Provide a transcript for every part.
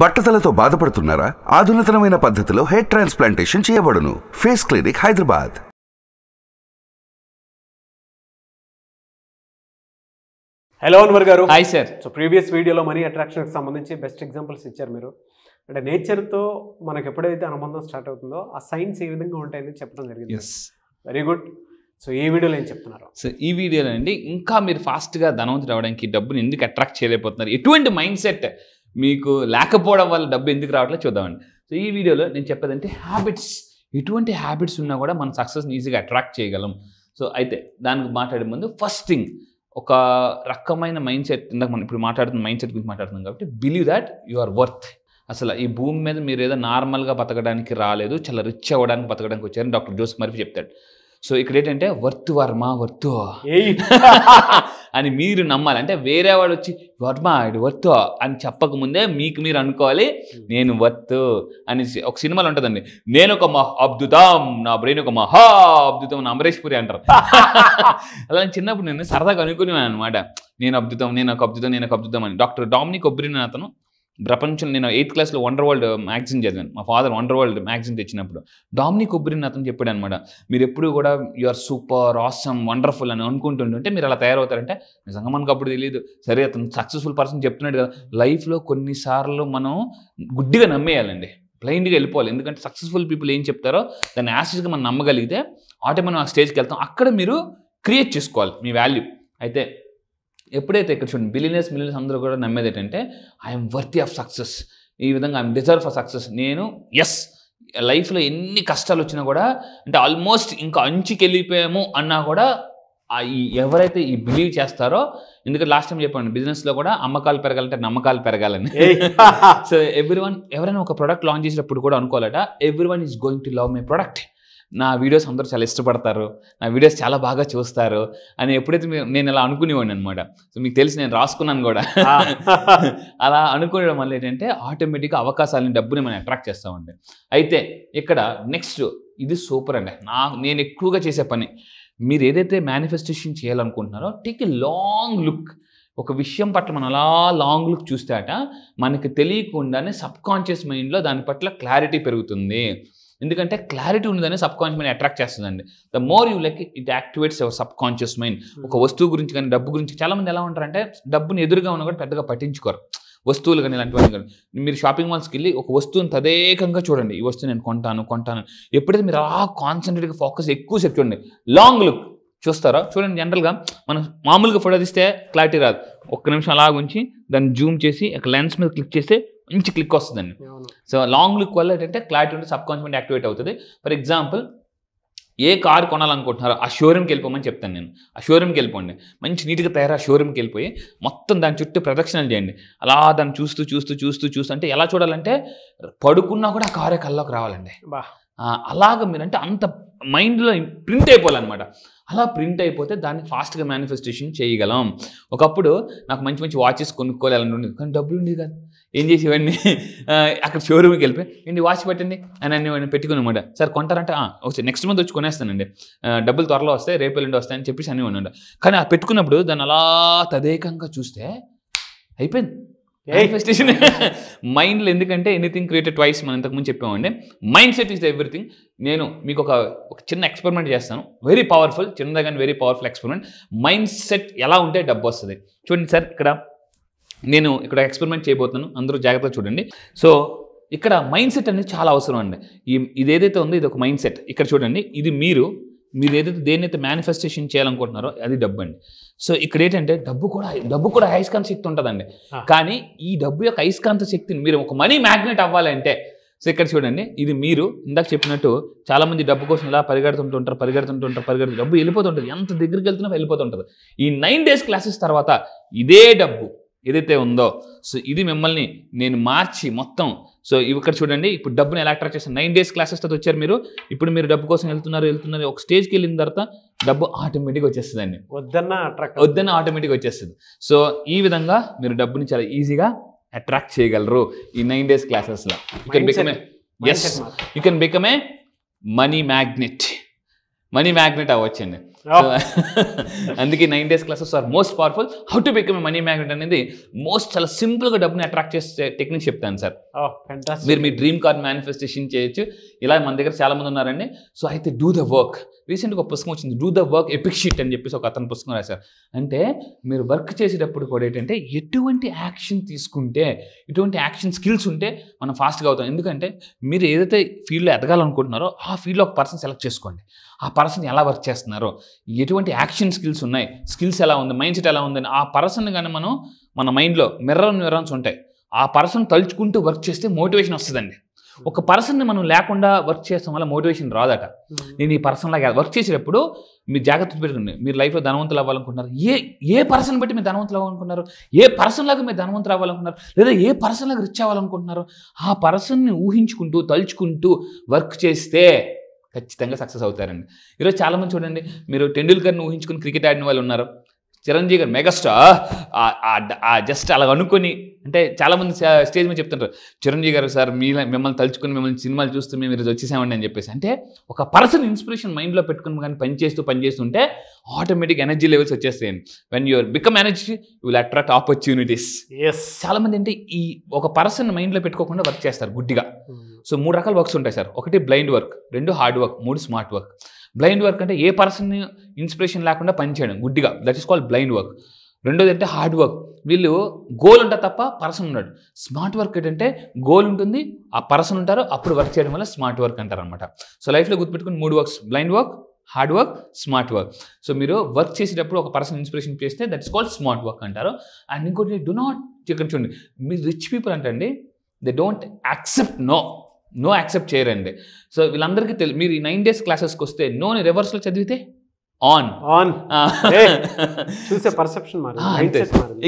బట్టతలతో బాధపడుతున్నారా? ఆధునితనమైన పద్ధతిలో హెయిర్ ట్రాన్స్ప్లాంటేషన్ చేయబడును. Face clinic, Hyderabad. Hello Anwar గారు. Hi sir. సో ప్రీవియస్ వీడియోలో మనీ అట్రాక్షన్కి సంబంధించి బెస్ట్ ఎగ్జాంపుల్స్ ఇచ్చారు మీరు. అంటే నేచర్తో మనకు ఎప్పుడైతే అనుబంధం స్టార్ట్ అవుతుందో ఆ సైన్స్ ఏ విధంగా ఉంటాయని చెప్పడం జరిగింది. Very good. సో ఈ వీడియోలో ఏం చెప్తున్నారు? సో ఈ వీడియోలో అండి ఇంకా మీరు ఫాస్ట్గా ధనవంతులు అవ్వడానికి డబ్బుని ఎందుకు అట్రాక్ట్ చేయలేకపోతున్నారు, ఎటువంటి మైండ్ సెట్ మీకు లేకపోవడం వల్ల డబ్బు ఎందుకు రావట్లేదు చూద్దామండి. సో ఈ వీడియోలో నేను చెప్పేదంటే హ్యాబిట్స్, ఎటువంటి హ్యాబిట్స్ ఉన్నా కూడా మన సక్సెస్ని ఈజీగా అట్రాక్ట్ చేయగలం. సో అయితే దానికి మాట్లాడే ముందు ఫస్ట్ థింగ్ ఒక రకమైన మైండ్ సెట్, ఇందాక మనం ఇప్పుడు మాట్లాడుతున్న మైండ్ సెట్ గురించి మాట్లాడుతున్నాం కాబట్టి believe that you are worth. అసలు ఈ భూమి మీద మీరు ఏదో నార్మల్గా బతకడానికి రాలేదు, చాలా రిచ్ అవ్వడానికి బతకడానికి వచ్చారని డాక్టర్ జోసెఫ్ మర్ఫీ చెప్తాడు. సో ఇక్కడ ఏంటంటే వర్త్ వర్మ వర్త్ అని మీరు నమ్మాలి. అంటే వేరే వాడు వచ్చి వర్మ ఇది వర్త్ అని చెప్పకముందే మీకు మీరు అనుకోవాలి నేను వర్త్ అని. ఒక సినిమాలో ఉంటుందండి, నేను ఒక అద్భుతం, నా బ్రెయిన్ ఒక మహా అద్భుతం, నా అమరేష్ పురి అంటారు. అలా చిన్నప్పుడు నేను సరదాగా అనుకునేవాను అనమాట, నేను అద్భుతం, నేను ఒక అద్భుతం, నేను ఒక అద్భుతం అని. డాక్టర్ డామినిక్ ఒబ్రిన్ అతను ప్రపంచంలో, నేను 8th క్లాస్లో వండర్ వరల్డ్ మ్యాగజైన్ చదివాను. మా ఫాదర్ వండర్ వరల్డ్ మ్యాగజైన్ తెచ్చినప్పుడు డామినిక్ ఒబ్రిన్ అతను చెప్పాడు అనమాట, మీరు ఎప్పుడు కూడా you are super awesome wonderful అని అనుకుంటుంటే మీరు అలా తయారవుతారంటే. నిజంగా మనకు అప్పుడు తెలియదు. సరే అతను సక్సెస్ఫుల్ పర్సన్ చెప్తున్నాడు కదా. లైఫ్లో కొన్నిసార్లు మనం గుడ్డిగా నమ్మేయాలండి, బ్లైండ్గా వెళ్ళిపోవాలి. ఎందుకంటే సక్సెస్ఫుల్ పీపుల్ ఏం చెప్తారో దాన్ని యాసిడ్గా మనం నమ్మగలిగితే మనం ఆ స్టేజ్కి వెళ్తాం. అక్కడ మీరు క్రియేట్ చేసుకోవాలి మీ వాల్యూ. అయితే ఎప్పుడైతే ఇక్కడ చూడండి బిలియనర్స్ మిలియనర్స్ అందరూ కూడా నమ్మేది ఏంటంటే ఐఎమ్ వర్తీ ఆఫ్ సక్సెస్, ఈ విధంగా ఐఎమ్ డిజర్వ్ ఫర్ సక్సెస్. నేను లైఫ్లో ఎన్ని కష్టాలు వచ్చినా కూడా, అంటే ఆల్మోస్ట్ ఇంకా అంచుకి వెళ్ళిపోయాము అన్నా కూడా ఎవరైతే ఈ బిలీవ్ చేస్తారో, ఎందుకంటే లాస్ట్ టైం చెప్పండి బిజినెస్లో కూడా అమ్మకాలు పెరగాలంటే నమ్మకాలు పెరగాలని. సో ఎవరైనా ఒక ప్రోడక్ట్ లాంచ్ చేసేటప్పుడు కూడా అనుకోవాలట, everyone is going to love my product, నా వీడియోస్ అందరూ చాలా ఇష్టపడతారు, నా వీడియోస్ చాలా బాగా చూస్తారు అని ఎప్పుడైతే నేను ఇలా అనుకునేవాడిని అనమాట. సో మీకు తెలిసి నేను రాసుకున్నాను కూడా. అలా అనుకోవడం వల్ల ఏంటంటే ఆటోమేటిక్గా అవకాశాలని, డబ్బుని మనం అట్రాక్ట్ చేస్తామండి. అయితే ఇక్కడ నెక్స్ట్ ఇది సూపర్ అండి, నేను ఎక్కువగా చేసే పని. మీరు ఏదైతే మేనిఫెస్టేషన్ చేయాలనుకుంటున్నారో టేక్ ఎ లాంగ్ లుక్. ఒక విషయం పట్ల మనం అలా లాంగ్ లుక్ చూస్తే మనకి తెలియకుండానే సబ్కాన్షియస్ మైండ్లో దాని పట్ల క్లారిటీ పెరుగుతుంది. ఎందుకంటే క్లారిటీ ఉన్నదని సబ్కాన్షియస్ మైండ్ అట్రాక్ట్ చేస్తుందండి. The more you like it activates your subconscious mind. ఒక వస్తువు గురించి కానీ డబ్బు గురించి చాలామంది ఎలా ఉంటారంటే డబ్బుని ఎదురుగా ఉన్నా కూడా పెద్దగా పట్టించుకోరు. వస్తువులు కానీ ఇలాంటివన్నీ కానీ మీరు షాపింగ్ మాల్స్కి వెళ్ళి ఒక వస్తువుని తదేకంగా చూడండి, ఈ వస్తువు నేను కొంటాను. ఎప్పుడైతే మీరు అలా కాన్సన్ట్రేట్గా ఫోకస్ ఎక్కువసేపు చూడండి, లాంగ్ లుక్ చూస్తారో చూడండి. జనరల్గా మనం మామూలుగా ఫోటో తీస్తే క్లారిటీ రాదు. ఒక్క నిమిషం అలా ఉంచి దాన్ని జూమ్ చేసి లెన్స్ మీద క్లిక్ చేస్తే మంచి క్లిక్ వస్తుందండి. సో లాంగ్ లుక్ వల్ల ఏంటంటే క్లారిటీ ఉంటే సబ్కాన్షియస్ మైండ్ యాక్టివేట్ అవుతుంది. ఫర్ ఎగ్జాంపుల్ ఏ కారు కొనాలనుకుంటున్నారో ఆ షోరూమ్కి వెళ్ళిపోమని చెప్తాను నేను. ఆ షోరూమ్కి వెళ్ళిపోండి, మంచి నీట్గా తయారు ఆ షోరూమ్కి వెళ్ళిపోయి మొత్తం దాని చుట్టూ ప్రదక్షిణలు చేయండి. అలా దాన్ని చూస్తూ అంటే ఎలా చూడాలంటే పడుకున్నా కూడా ఆ కారే కల్లోకి రావాలండి. అలాగ మీరంటే అంత మైండ్లో ప్రింట్ అయిపోవాలన్నమాట. అలా ప్రింట్ అయిపోతే దాన్ని ఫాస్ట్గా మేనిఫెస్టేషన్ చేయగలం. ఒకప్పుడు నాకు మంచి వాచెస్ కొనుక్కోవాలని ఉండేది, కానీ డబ్బులు ఉండేది కాదు. ఏం చేసేవాడిని, అక్కడ షోరూమ్కి వెళ్ళిపోయి ఏంటి వాచ్ పెట్టండి అని అన్ని పెట్టుకుని అనమాట. సార్ కొంటారంటే వచ్చి నెక్స్ట్ మంత్ వచ్చి కొనేస్తానండి, డబ్బులు త్వరలో వస్తాయి, రేపు ఎల్లుండి వస్తాయని చెప్పేసి అన్నీ ఉన్నాడు. కానీ ఆ పెట్టుకున్నప్పుడు దాన్ని అలా తదేకంగా చూస్తే అయిపోయింది మేనిఫెస్టేషన్ మైండ్లో. ఎందుకంటే ఎనీథింగ్ క్రియేటెడ్ ట్వైస్, మనం ఇంతకుముందు చెప్పామండి. Mindset is everything. నేను మీకు ఒక చిన్న ఎక్స్పెరిమెంట్ చేస్తాను, వెరీ పవర్ఫుల్, చిన్నగా కానీ very powerful experiment. Mind set ఎలా ఉంటే డబ్బు వస్తుంది చూడండి. సార్ నేను ఇక్కడ ఎక్స్పెరిమెంట్ చేయబోతున్నాను, అందరూ జాగ్రత్తగా చూడండి. సో ఇక్కడ మైండ్ సెట్ అనేది చాలా అవసరం అండి. ఇది ఏదైతే ఉందో ఇది ఒక మైండ్ సెట్. ఇక్కడ చూడండి, ఇది మీరు ఏదైతే దేన్నైతే మేనిఫెస్టేషన్ చేయాలనుకుంటున్నారో అది డబ్బు అండి. సో ఇక్కడ ఏంటంటే డబ్బు కూడా అయస్కాంత శక్తి ఉంటుందండి. కానీ ఈ డబ్బు యొక్క అయస్కాంత శక్తిని మీరు ఒక మనీ మ్యాగ్నెట్ అవ్వాలంటే, సో ఇక్కడ చూడండి, ఇది మీరు ఇందాక చెప్పినట్టు చాలామంది డబ్బు కోసం ఇలా పరిగెడుతుంటారు, డబ్బు వెళ్ళిపోతుంటుంది, ఎంత దగ్గరికి వెళ్తున్నా వెళ్ళిపోతుంటుంది. ఈ 9 days క్లాసెస్ తర్వాత ఇదే డబ్బు ఏదైతే ఉందో, సో ఇది మిమ్మల్ని నేను మార్చి మొత్తం. సో ఇక్కడ చూడండి, ఇప్పుడు డబ్బుని ఎలా అట్రాక్ట్ చేస్తాను. 9 days క్లాసెస్ తర్వాత వచ్చారు మీరు, ఇప్పుడు మీరు డబ్బు కోసం వెళ్తున్నారు, ఒక స్టేజ్కి వెళ్ళిన తర్వాత డబ్బు ఆటోమేటిక్గా వచ్చేస్తుందండి, వద్దన్న ఆటోమేటిక్గా వచ్చేస్తుంది. సో ఈ విధంగా మీరు డబ్బుని చాలా ఈజీగా అట్రాక్ట్ చేయగలరు ఈ 9 days క్లాసెస్లో. You can become a money magnet అవ్వచ్చండి. అందుకే 9 days classes are most powerful. How to become money magnet అనేది చాలా సింపుల్గా డబ్బుని అట్రాక్ట్ చేసే టెక్నిక్ చెప్తాను సార్. మీరు మీ డ్రీమ్ కార్ మేనిఫెస్టేషన్ చేయొచ్చు. ఇలా మన దగ్గర చాలా మంది ఉన్నారండి. సో అయితే డూ ద వర్క్. రీసెంట్గా ఒక పుస్తకం వచ్చింది, do the work epic sheet అని చెప్పేసి ఒక అతను పుస్తకం రాశారు. అంటే మీరు వర్క్ చేసేటప్పుడు కూడా ఏంటంటే ఎటువంటి యాక్షన్ తీసుకుంటే, ఎటువంటి యాక్షన్ స్కిల్స్ ఉంటే మనం ఫాస్ట్గా అవుతాం. ఎందుకంటే మీరు ఏదైతే ఫీల్డ్లో ఎదగాలనుకుంటున్నారో ఆ ఫీల్డ్లో ఒక పర్సన్ సెలెక్ట్ చేసుకోండి. ఆ పర్సన్ ఎలా వర్క్ చేస్తున్నారో, ఎటువంటి యాక్షన్ స్కిల్స్ ఉన్నాయి, స్కిల్స్ ఎలా ఉంది, మైండ్ సెట్ ఎలా ఉందని ఆ పర్సన్ కానీ మనం మన మైండ్లో న్యూరాన్స్ ఉంటాయి. ఆ పర్సన్ తలుచుకుంటూ వర్క్ చేస్తే మోటివేషన్ వస్తుందండి. ఒక పర్సన్ని మనం లేకుండా వర్క్ చేస్తాం వల్ల మోటివేషన్ రాదట. నేను ఈ పర్సన్ లాగా వర్క్ చేసేటప్పుడు మీరు జాగ్రత్తలు పెట్టుకోండి. మీరు లైఫ్లో ధనవంతులు అవ్వాలనుకుంటున్నారు, ఏ పర్సన్ బట్టి మీరు ధనవంతులు అవ్వాలనుకుంటున్నారు, ఏ పర్సన్ లాగా మీరు ధనవంతులు అవ్వాలనుకుంటున్నారు, లేదా ఏ పర్సన్ లాగా రిచ్ అవ్వాలనుకుంటున్నారు, ఆ పర్సన్ని ఊహించుకుంటూ తలుచుకుంటూ వర్క్ చేస్తే ఖచ్చితంగా సక్సెస్ అవుతారండి. ఈరోజు చాలామంది చూడండి, మీరు టెండూల్కర్ని ఊహించుకుని క్రికెట్ ఆడిన వాళ్ళు ఉన్నారు. చిరంజీవి గారు మెగాస్టార్ జస్ట్ అలా అనుకొని, అంటే చాలామంది స్టేజ్ మీద చెప్తుంటారు, చిరంజీవి గారు సార్ మిమ్మల్ని తలుచుకుని మిమ్మల్ని సినిమాలు చూస్తూ మేము ఈరోజు వచ్చేసామండి అని చెప్పేసి. అంటే ఒక పర్సన్ ఇన్స్పిరేషన్ మైండ్లో పెట్టుకుని కానీ పనిచేస్తుంటే ఆటోమేటిక్ ఎనర్జీ లెవెల్స్ వచ్చేస్తాయండి. When you're become energy you will attract opportunities. చాలామంది అంటే ఈ ఒక పర్సన్ మైండ్లో పెట్టుకోకుండా వర్క్ చేస్తారు గుడ్డిగా. సో 3 రకాల వర్క్స్ ఉంటాయి sir. 1 blind work, 2 hard work, 3 smart work. Blind work అంటే ఏ పర్సన్ని ఇన్స్పిరేషన్ లేకుండా పనిచేయడం గుడ్డిగా, that is called blind work. రెండోది అంటే హార్డ్ వర్క్, వీళ్ళు గోల్ ఉంటుంది తప్ప పర్సన్ ఉన్నాడు. స్మార్ట్ వర్క్ ఏంటంటే గోల్ ఉంటుంది, ఆ పర్సన్ ఉంటారు, అప్పుడు వర్క్ చేయడం వల్ల స్మార్ట్ వర్క్ అంటారు అనమాట. సో లైఫ్లో గుర్తుపెట్టుకుని 3 works, blind work, hard work, smart work. So మీరు వర్క్ చేసేటప్పుడు ఒక పర్సన్ ఇన్స్పిరేషన్ చేస్తే that is called smart work అంటారు. అండ్ ఇంకోటి డు నాట్, ఇక్కడ చూడండి, మీరు రిచ్ పీపుల్ అంటండి they don't accept no accept చేయరండి. సో వీళ్ళందరికీ మీరు ఈ 9 days క్లాసెస్కి వస్తే నోని రివర్స్లో చదివితే ఆన్ చూసే పర్సెప్షన్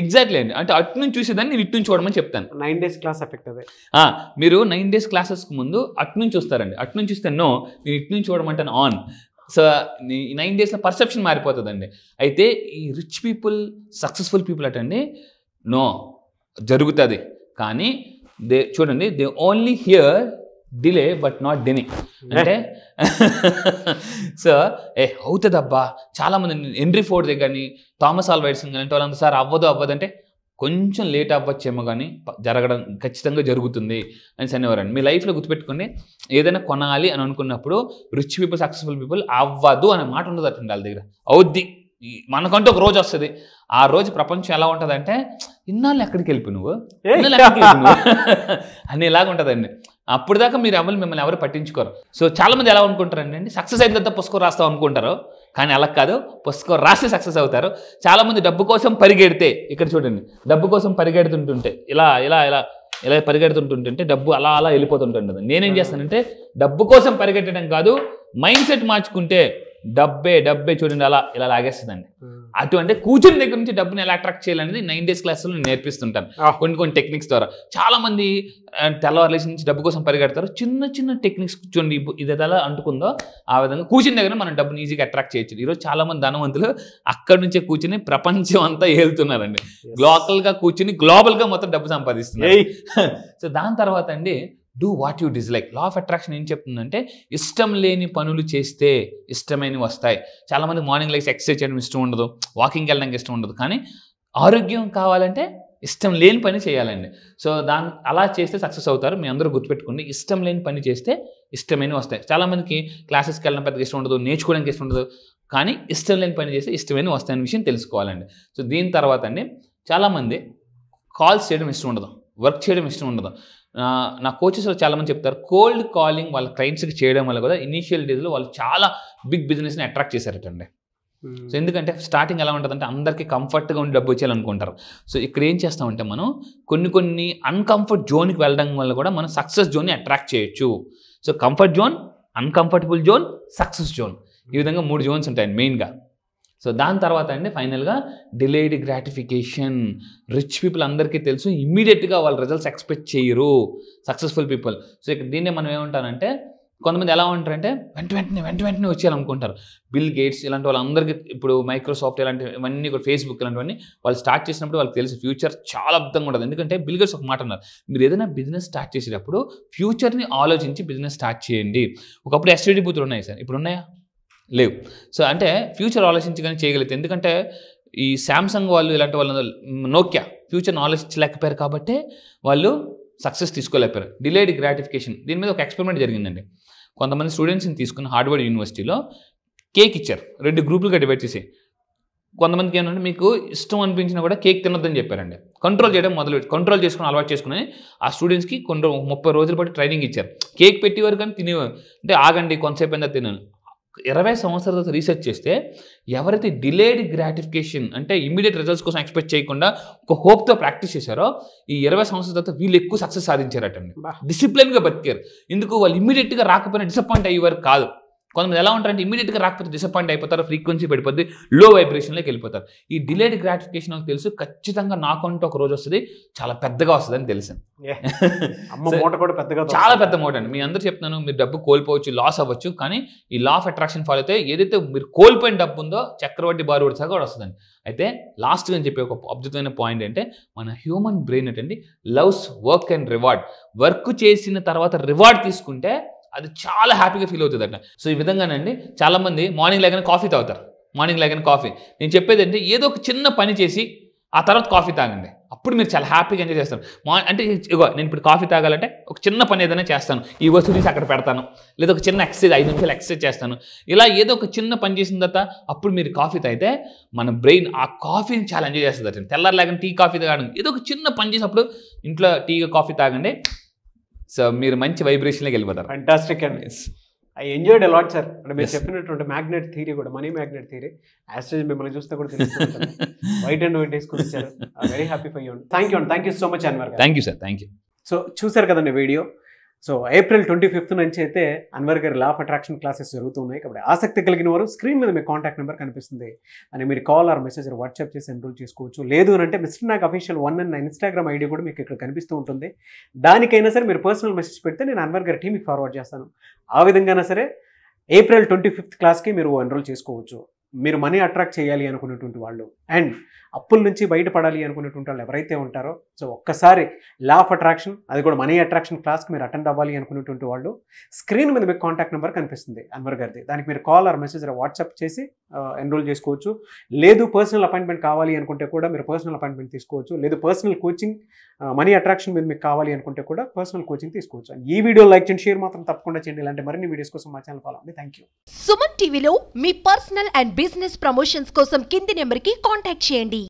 ఎగ్జాక్ట్లీ అండి. అంటే అటు నుంచి చూసేదాన్ని నేను ఇటు నుంచి చూడమని చెప్తాను. 9 days క్లాస్ ఎఫెక్ట్ అదే. మీరు 9 days క్లాసెస్కి ముందు అటు నుంచి వస్తారండి, అటు నుంచి చూస్తే నో, నేను ఇటు నుంచి చూడమంటాను ఆన్. సో ఈ 9 daysలో పర్సెప్షన్ మారిపోతుందండి. అయితే ఈ రిచ్ పీపుల్, సక్సెస్ఫుల్ పీపుల్ అటండి నో జరుగుతుంది, కానీ చూడండి they only hear delay but not deny. అంటే సో అవుతుంది అబ్బా. చాలామంది హెన్రీ ఫోర్డ్ దగ్గరని, థామస్ ఆల్వా ఎడిసన్ కానీ అంటే వాళ్ళంతా సార్ అవ్వదంటే కొంచెం లేట్ అవ్వచ్చేమో కానీ జరగడం ఖచ్చితంగా జరుగుతుంది అని అనేవారండి. మీ లైఫ్లో గుర్తుపెట్టుకోండి, ఏదైనా కొనాలి అని అనుకున్నప్పుడు రిచ్ పీపుల్, సక్సెస్ఫుల్ పీపుల్ అవ్వదు అనే మాట ఉండదు అటండి వాళ్ళ దగ్గర. అవుద్ది, మనకంటూ ఒక రోజు వస్తుంది. ఆ రోజు ప్రపంచం ఎలా ఉంటుంది అంటే ఇన్నాళ్ళు ఎక్కడికి వెళ్ళిపో నువ్వు అనేలాగా ఉంటుందండి. అప్పుడు దాకా మీరు మిమ్మల్ని ఎవరు పట్టించుకోరు. సో చాలామంది ఎలా అనుకుంటారండి, సక్సెస్ అయిన తర్వాత పుస్తకం రాస్తాం అనుకుంటారు, కానీ అలా కాదు, పుస్తకం రాసి సక్సెస్ అవుతారు. చాలామంది డబ్బు కోసం పరిగెడితే, ఇక్కడ చూడండి, డబ్బు కోసం పరిగెడుతుంటుంటే ఇలా పరిగెడుతుంటుంటే డబ్బు అలా వెళ్ళిపోతుంటుంది. నేనేం చేస్తానంటే డబ్బు కోసం పరిగెట్టడం కాదు, మైండ్ సెట్ మార్చుకుంటే డబ్బే చూడండి ఇలా లాగేస్తుందండి. అటువంటి కూర్చుని దగ్గర నుంచి డబ్బుని ఎలా అట్రాక్ట్ చేయాలనేది 9 days క్లాసులో నేను నేర్పిస్తుంటాను కొన్ని టెక్నిక్స్ ద్వారా. చాలా మంది తెల్లవారులేసి నుంచి డబ్బు కోసం పరిగెడతారు. చిన్న టెక్నిక్స్ చూడండి, ఇది ఎలా అంటుకుందో ఆ విధంగా కూర్చుని దగ్గర మనం డబ్బుని ఈజీగా అట్రాక్ట్ చేయొచ్చు. ఈరోజు చాలా మంది ధనవంతులు అక్కడి నుంచే కూర్చుని ప్రపంచం అంతా ఏలుతున్నారండి. లోకల్గా కూర్చుని గ్లోబల్గా మొత్తం డబ్బు సంపాదిస్తున్నారు. సో దాని తర్వాత అండి, do what you dislike. Law of attraction ఏం చెప్తుందంటే ఇష్టం లేని పనులు చేస్తే ఇష్టమైనవి వస్తాయి. చాలామంది మార్నింగ్ లైఫ్ ఎక్సర్సైజ్ చేయడం ఇష్టం ఉండదు, వాకింగ్కి వెళ్ళడానికి ఇష్టం ఉండదు, కానీ ఆరోగ్యం కావాలంటే ఇష్టం లేని పని చేయాలండి. సో అలా చేస్తే సక్సెస్ అవుతారు. మీ అందరూ గుర్తుపెట్టుకోండి, ఇష్టం లేని పని చేస్తే ఇష్టమైనవి వస్తాయి. చాలామందికి క్లాసెస్కి వెళ్ళడం పెద్దగా ఇష్టం ఉండదు, నేర్చుకోవడానికి ఇష్టం ఉండదు, కానీ ఇష్టం లేని పని చేస్తే ఇష్టమైనవి వస్తాయనే విషయం తెలుసుకోవాలండి. సో దీని తర్వాత అండి, చాలామంది కాల్స్ చేయడం ఇష్టం ఉండదు, వర్క్ చేయడం ఇష్టం ఉండదు. నా కోచెస్లో చాలామంది చెప్తారు, కోల్డ్ కాలింగ్ వాళ్ళ క్లయింట్స్కి చేయడం వల్ల కూడా ఇనీషియల్ డేస్లో వాళ్ళు చాలా బిగ్ బిజినెస్ని అట్రాక్ట్ చేశారటండి. సో ఎందుకంటే స్టార్టింగ్ ఎలా ఉంటుందంటే అందరికీ కంఫర్ట్గా ఉండి డబ్బు వచ్చేయాలనుకుంటారు. సో ఇక్కడ ఏం చేస్తామంటే మనం కొన్ని అన్కంఫర్ట్ జోన్కి వెళ్ళడం వల్ల కూడా మనం సక్సెస్ జోన్ని అట్రాక్ట్ చేయొచ్చు. So comfort zone, uncomfortable zone, success zone, ఈ విధంగా 3 జోన్స్ ఉంటాయండి మెయిన్గా. సో దాని తర్వాత అండి ఫైనల్గా డిలేడ్ గ్రాటిఫికేషన్. రిచ్ పీపుల్ అందరికీ తెలుసు, ఇమ్మీడియట్గా వాళ్ళ రిజల్ట్స్ ఎక్స్పెక్ట్ చేయరు సక్సెస్ఫుల్ పీపుల్. సో ఇక్కడ దీన్నే మనం ఏమంటారంటే, కొంతమంది ఎలా ఉంటారంటే వెంటనే వచ్చేయాలనుకుంటారు. బిల్ గేట్స్ ఇలాంటి వాళ్ళందరికీ, ఇప్పుడు మైక్రోసాఫ్ట్ ఇలాంటివన్నీ కూడా, ఫేస్బుక్ ఇలాంటివన్నీ వాళ్ళు స్టార్ట్ చేసినప్పుడు వాళ్ళకి తెలుసు ఫ్యూచర్ చాలా అద్భుతంగా ఉంటుంది. ఎందుకంటే బిల్ గేట్స్ ఒక మాట అన్నారు, మీరు ఏదైనా బిజినెస్ స్టార్ట్ చేసేటప్పుడు ఫ్యూచర్ని ఆలోచించి బిజినెస్ స్టార్ట్ చేయండి. ఒకప్పుడు ఎస్టీడీ బూతులు ఉన్నాయి సార్, ఇప్పుడు ఉన్నాయా? లేవు. సో అంటే ఫ్యూచర్ ఆలోచించగానే చేయగలిగితే, ఎందుకంటే ఈ శాంసంగ్ వాళ్ళు ఇలాంటి వాళ్ళు, నోకియా ఫ్యూచర్ని ఆలోచించలేకపోయారు కాబట్టి వాళ్ళు సక్సెస్ తీసుకోలేకపోయారు. డిలేడ్ గ్రాటిఫికేషన్, దీని మీద ఒక ఎక్స్పెరిమెంట్ జరిగిందండి. కొంతమంది స్టూడెంట్స్ని తీసుకుని హార్వర్డ్ యూనివర్సిటీలో కేక్ ఇచ్చారు, 2 గ్రూపులుగా డివైడ్ చేసి. కొంతమందికి ఏంటంటే మీకు ఇష్టం అనిపించినా కూడా కేక్ తినొద్దని చెప్పారండి. కంట్రోల్ చేయడం కంట్రోల్ చేసుకుని అలవాటు చేసుకుని ఆ స్టూడెంట్స్కి 30 రోజుల పాటు ట్రైనింగ్ ఇచ్చారు. కేక్ పెట్టేవారు కానీ తినేవారు, అంటే ఆగండి కొంతసేపు అయినా తిన్నాను. 20 సంవత్సరాల తర్వాత రీసెర్చ్ చేస్తే ఎవరైతే డిలేడ్ గ్రాటిఫికేషన్ అంటే ఇమ్మీడియట్ రిజల్ట్స్ కోసం ఎక్స్పెక్ట్ చేయకుండా ఒక హోప్తో ప్రాక్టీస్ చేశారో ఈ 20 సంవత్సరాల తర్వాత వీళ్ళు ఎక్కువ సక్సెస్ సాధించారటండి. డిసిప్లిన్గా బతికారు. ఎందుకు? వాళ్ళు ఇమ్మీడియట్గా రాకపోయినా డిసప్పాయింట్ అయ్యేవారు కాదు. కొంతమంది ఎలా ఉంటారంటే ఇమీడియట్గా రాకపోతే డిసప్పాయింట్ అయిపోతారు, ఫ్రీక్వెన్సీ పడిపోద్ది, లో వైబ్రేషన్లోకి వెళ్ళిపోతారు. ఈ డిలేడ్ గ్రాటిఫికేషన్ నాకు తెలుసు, ఖచ్చితంగా నాకంటూ ఒక రోజు వస్తుంది, చాలా పెద్దగా వస్తుంది అని తెలిసింది. చాలా పెద్ద మూట అండి. మీ అందరూ చెప్తున్నాను, మీరు డబ్బు కోల్పోవచ్చు, లాస్ అవ్వచ్చు, కానీ ఈ లా ఆఫ్ అట్రాక్షన్ ఫాలో అయితే ఏదైతే మీరు కోల్పోయిన డబ్బు ఉందో చక్రవడ్డీ బారు సగా కూడా వస్తుందండి. అయితే లాస్ట్గా అని చెప్పి ఒక అద్భుతమైన పాయింట్ అంటే మన హ్యూమన్ బ్రెయిన్ ఏంటండి loves work and reward. Work చేసిన తర్వాత రివార్డ్ తీసుకుంటే అది చాలా హ్యాపీగా ఫీల్ అవుతుంది అట్లా. సో ఈ విధంగానండి చాలామంది మార్నింగ్ లేగానే కాఫీ తాగుతారు. మార్నింగ్ లేగానే కాఫీ, నేను చెప్పేది అంటే ఏదో ఒక చిన్న పని చేసి ఆ తర్వాత కాఫీ తాగండి, అప్పుడు మీరు చాలా హ్యాపీగా ఎంజాయ్ చేస్తారు. అంటే ఇగో నేను ఇప్పుడు కాఫీ తాగాలంటే ఒక చిన్న పని ఏదైనా చేస్తాను, ఈ వస్తువు తీసి అక్కడ పెడతాను, లేదా ఒక చిన్న ఎక్సర్సైజ్ 5 నిమిషాలు ఎక్సర్సైజ్ చేస్తాను. ఇలా ఏదో ఒక చిన్న పని చేసిన తర్వాత అప్పుడు మీరు కాఫీ తాగితే మన బ్రెయిన్ ఆ కాఫీని చాలా ఎంజాయ్ చేస్తుంది అంటే. తెల్లారు లేకుండా టీ కాఫీ తాగడం, ఏదో ఒక చిన్న పని చేసినప్పుడు ఇంట్లో టీ కాఫీ తాగండి, సో మీరు మంచి వైబ్రేషన్లోకి వెళ్ళిపోతారు. ఫంటాస్టిక్ అండి. I enjoyed a lot sir. అంటే మీరు చెప్పినటువంటి మ్యాగ్నెట్ థియరీ కూడా, మనీ మ్యాగ్నెట్ థియరీ యాస్ట్రేజ్ మిమ్మల్ని చూస్తే కూడా తెలుస్తుంది. వైట్ అండ్ వైట్ వేసుకుని వచ్చారు. Very happy for you. Thank you so much Anwar గారు. Thank you sir, thank you. So చూసారు కదండి వీడియో. సో April 25th నుంచి అయితే అన్వర్ గారి లా ఆఫ్ అట్రాక్షన్ క్లాసెస్ జరుగుతున్నాయి. కాబట్టి ఆసక్తి కలిగిన వారు స్క్రీన్ మీద మీ కాంటాక్ట్ నెంబర్ కనిపిస్తుంది అని మీరు కాల్ ఆర్ మెసేజ్ వాట్సాప్ చేసి ఎన్రోల్ చేసుకోవచ్చు. లేదు అని అంటే మిస్టర్ నాగ్ అఫీషియల్ 1 అన్న ఇన్స్టాగ్రామ్ ఐడి కూడా మీకు ఇక్కడ కనిపిస్తూ ఉంటుంది. దానికైనా సరే మీరు పర్సనల్ మెసేజ్ పెడితే నేను అన్వర్ గారి టీమ్కి ఫార్వర్డ్ చేస్తాను. ఆ విధంగానే సరే April 25th క్లాస్కి మీరు ఎన్రోల్ చేసుకోవచ్చు. మీరు మనీ అట్రాక్ట్ చేయాలి అనుకునేటువంటి వాళ్ళు అండ్ అప్పుల నుంచి బయటపడాలి అనుకునేటువంటి వాళ్ళు ఎవరైతే ఉంటారో, సో ఒక్కసారి లా ఆఫ్ అట్రాక్షన్, అది కూడా మనీ అట్రాక్షన్ క్లాస్కి మీరు అటెండ్ అవ్వాలి అనుకునేటువంటి వాళ్ళు స్క్రీన్ మీద మీకు కాంటాక్ట్ నెంబర్ కనిపిస్తుంది అన్వర్ గారిది. దానికి మీరు కాల్ ఆర్ మెసేజ్ వాట్సాప్ చేసి ఎన్రోల్ చేసుకోవచ్చు. లేదు పర్సనల్ అపాయింట్మెంట్ కావాలి అనుకుంటే కూడా మీరు పర్సనల్ అపాయింట్మెంట్ తీసుకోవచ్చు. లేదు పర్సనల్ కోచింగ్ మనీ అట్రాక్షన్ మీద మీకు కావాలి అనుకుంటే కూడా పర్సనల్ కోచింగ్ తీసుకోవచ్చు. అండ్ ఈ వీడియో లైక్ చేయండి, షేర్ మాత్రం తప్పకుండా చేయండి. ఇలాంటి మరిన్ని వీడియోస్ కోసం మా ఛానల్ ఫాలో అవ్వండి. Thank you. సుమన్ టీవీలో మీ పర్సనల్ అండ్ బిజినెస్ ప్రమోషన్స్ కోసం కింది నెంబర్కి కాంటాక్ట్ చేయండి.